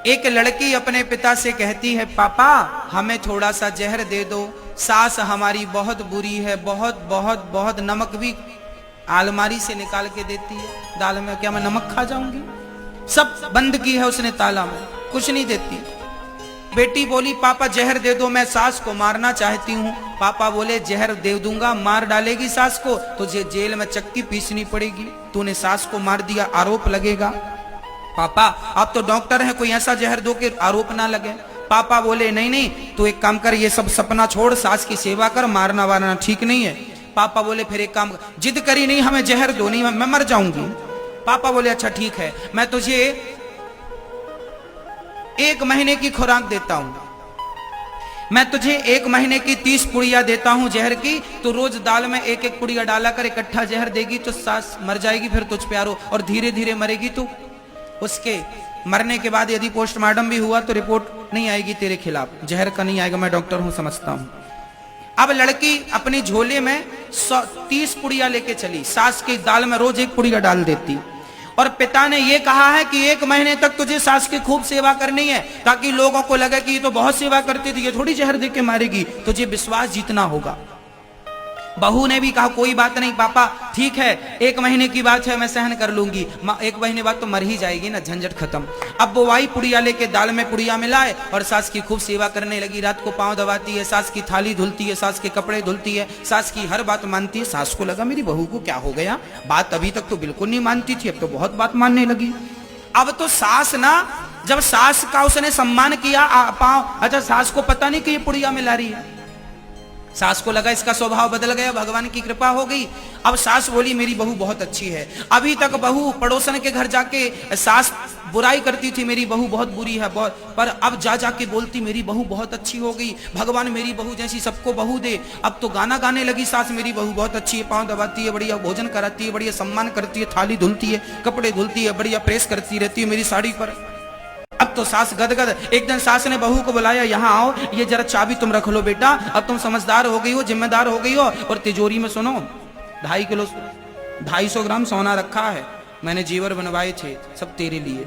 एक लड़की अपने पिता से कहती है, पापा हमें थोड़ा सा जहर दे दो, सास हमारी बहुत बुरी है, बहुत बहुत बहुत, नमक भी अलमारी से निकाल के देती है दाल में, क्या मैं नमक खा जाऊंगी? सब बंद की है उसने ताला में, कुछ नहीं देती। बेटी बोली, पापा जहर दे दो, मैं सास को मारना चाहती हूँ। पापा बोले, जहर दे दूंगा, मार डालेगी सास को, तुझे जेल में चक्की पीसनी पड़ेगी, तूने सास को मार दिया, आरोप लगेगा। पापा आप तो डॉक्टर हैं, कोई ऐसा जहर दो कि आरोप ना लगे। पापा बोले, नहीं नहीं, तू एक काम कर, ये सब सपना छोड़, सास की सेवा कर, मारना वारना ठीक नहीं है। पापा बोले, फिर एक काम, जिद करी नहीं, हमें जहर दो, नहीं मैं मर जाऊंगी। पापा बोले, अच्छा ठीक है, मैं तुझे 1 महीने की खुराक देता हूं, मैं तुझे 1 महीने की 30 पुड़िया देता हूं जहर की, तो रोज दाल में 1-1 पुड़िया डाला कर इकट्ठा जहर देगी तो सास मर जाएगी, फिर तुझ पे आरो और धीरे धीरे मरेगी तू। उसके मरने के बाद यदि पोस्टमार्टम भी हुआ तो रिपोर्ट नहीं आएगी तेरे खिलाफ, जहर का नहीं आएगा, मैं डॉक्टर हूं, समझता हूं। अब लड़की अपनी झोले में 30 पुड़िया लेके चली, सास की दाल में रोज 1 पुड़िया डाल देती, और पिता ने यह कहा है कि 1 महीने तक तुझे सास की खूब सेवा करनी है, ताकि लोगों को लगे कि ये तो बहुत सेवा करती थी, ये थोड़ी जहर दे के मारेगी, तुझे विश्वास जीतना होगा। बहू ने भी कहा, कोई बात नहीं पापा, ठीक है, 1 महीने की बात है, मैं सहन कर लूंगी, 1 महीने बाद तो मर ही जाएगी ना, झंझट खत्म। अब वो वाई पुड़िया लेके दाल में पुड़िया मिलाए और सास की खूब सेवा करने लगी। रात को पांव दबाती है, सास की थाली धुलती है, सास के कपड़े धुलती है, सास की हर बात मानती है। सास को लगा मेरी बहू को क्या हो गया, बात अभी तक तो बिल्कुल नहीं मानती थी, अब तो बहुत बात मानने लगी। अब तो सास ना, जब सास का उसने सम्मान किया, पांव, अच्छा सास को पता नहीं कि ये पुड़िया मिला रही है, सास को लगा इसका स्वभाव बदल गया, भगवान की कृपा हो गई। अब सास बोली, मेरी बहू बहुत अच्छी है। अभी तक बहू पड़ोसन के घर जाके सास बुराई करती थी, मेरी बहू बहुत बुरी है बहुत, पर अब जा जाके बोलती मेरी बहू बहुत अच्छी हो गई, भगवान मेरी बहू जैसी सबको बहू दे। अब तो गाना गाने लगी सास, मेरी बहू बहुत अच्छी है, पांव दबाती है, बढ़िया भोजन कराती है, बढ़िया सम्मान करती है, थाली धुलती है, कपड़े धुलती है, बढ़िया प्रेस करती रहती है मेरी साड़ी पर। अब तो सास गदगद। एक दिन सास ने बहू को बुलाया, यहाँ आओ, ये जरा चाबी तुम रख लो बेटा, अब तुम समझदार हो गई हो, जिम्मेदार हो गई हो, और तिजोरी में सुनो 250 ग्राम सोना रखा है, मैंने जेवर बनवाए थे, सब तेरे लिए,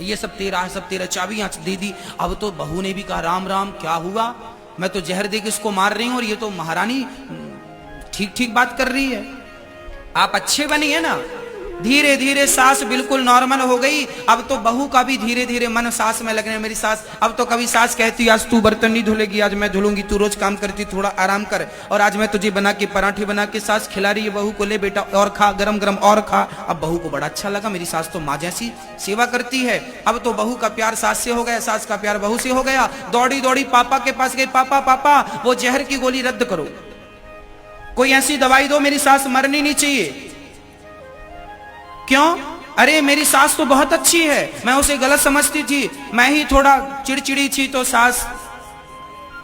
ये सब तेरा है, सब तेरा, चाबी दे दी। अब तो बहू ने भी कहा, राम राम, क्या हुआ, मैं तो जहर दे के इसको मार रही हूं और ये तो महारानी ठीक ठीक बात कर रही है, आप अच्छे बनी है ना। धीरे धीरे सास बिल्कुल नॉर्मल हो गई। अब तो बहू का भी धीरे धीरे मन सास में लगने, मेरी सास, अब तो कभी सास कहती, आज तू बर्तन नहीं धुलेगी, आज मैं धुलूंगी, तू रोज काम करती, थोड़ा आराम कर, और आज मैं तुझे बना के पराठे बना के सास खिला रही है बहू को, ले बेटा और खा, गरम गरम और खा। अब बहू को बड़ा अच्छा लगा, मेरी सास तो माँ जैसी सेवा करती है। अब तो बहू का प्यार सास से हो गया, सास का प्यार बहू से हो गया। दौड़ी दौड़ी पापा के पास गई, पापा पापा वो जहर की गोली रद्द करो, कोई ऐसी दवाई दो, मेरी सास मरनी नहीं चाहिए। क्यों? अरे मेरी सास तो बहुत अच्छी है, मैं उसे गलत समझती थी, मैं ही थोड़ा चिड़चिड़ी थी तो सास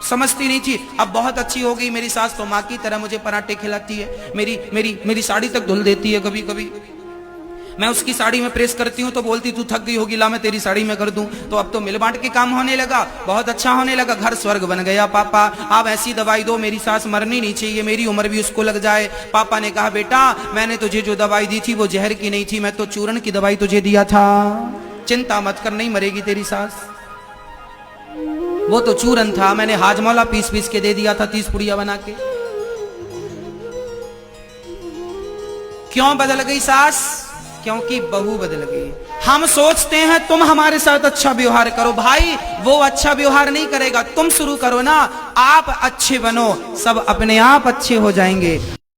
समझती नहीं थी, अब बहुत अच्छी हो गई मेरी सास, तो माँ की तरह मुझे पराठे खिलाती है, मेरी साड़ी तक धुल देती है, कभी कभी मैं उसकी साड़ी में प्रेस करती हूँ तो बोलती तू थक गई होगी, ला मैं तेरी साड़ी में कर दूं। तो अब तो मिल बांट के काम होने लगा, बहुत अच्छा होने लगा, घर स्वर्ग बन गया। पापा आप ऐसी दवाई दो, मेरी सास मरनी नहीं चाहिए, मेरी उम्र भी उसको लग जाए। पापा ने कहा, बेटा मैंने तुझे जो दवाई दी थी वो जहर की नहीं थी, मैं तो चूर्ण की दवाई तुझे दिया था, चिंता मत कर, नहीं मरेगी तेरी सास, वो तो चूरन था, मैंने हाजमौला पीस पीस के दे दिया था, 30 पुड़िया बना के। क्यों बदल गई सास? क्योंकि बहू बदल गई। हम सोचते हैं तुम हमारे साथ अच्छा व्यवहार करो, भाई वो अच्छा व्यवहार नहीं करेगा, तुम शुरू करो ना, आप अच्छे बनो, सब अपने आप अच्छे हो जाएंगे।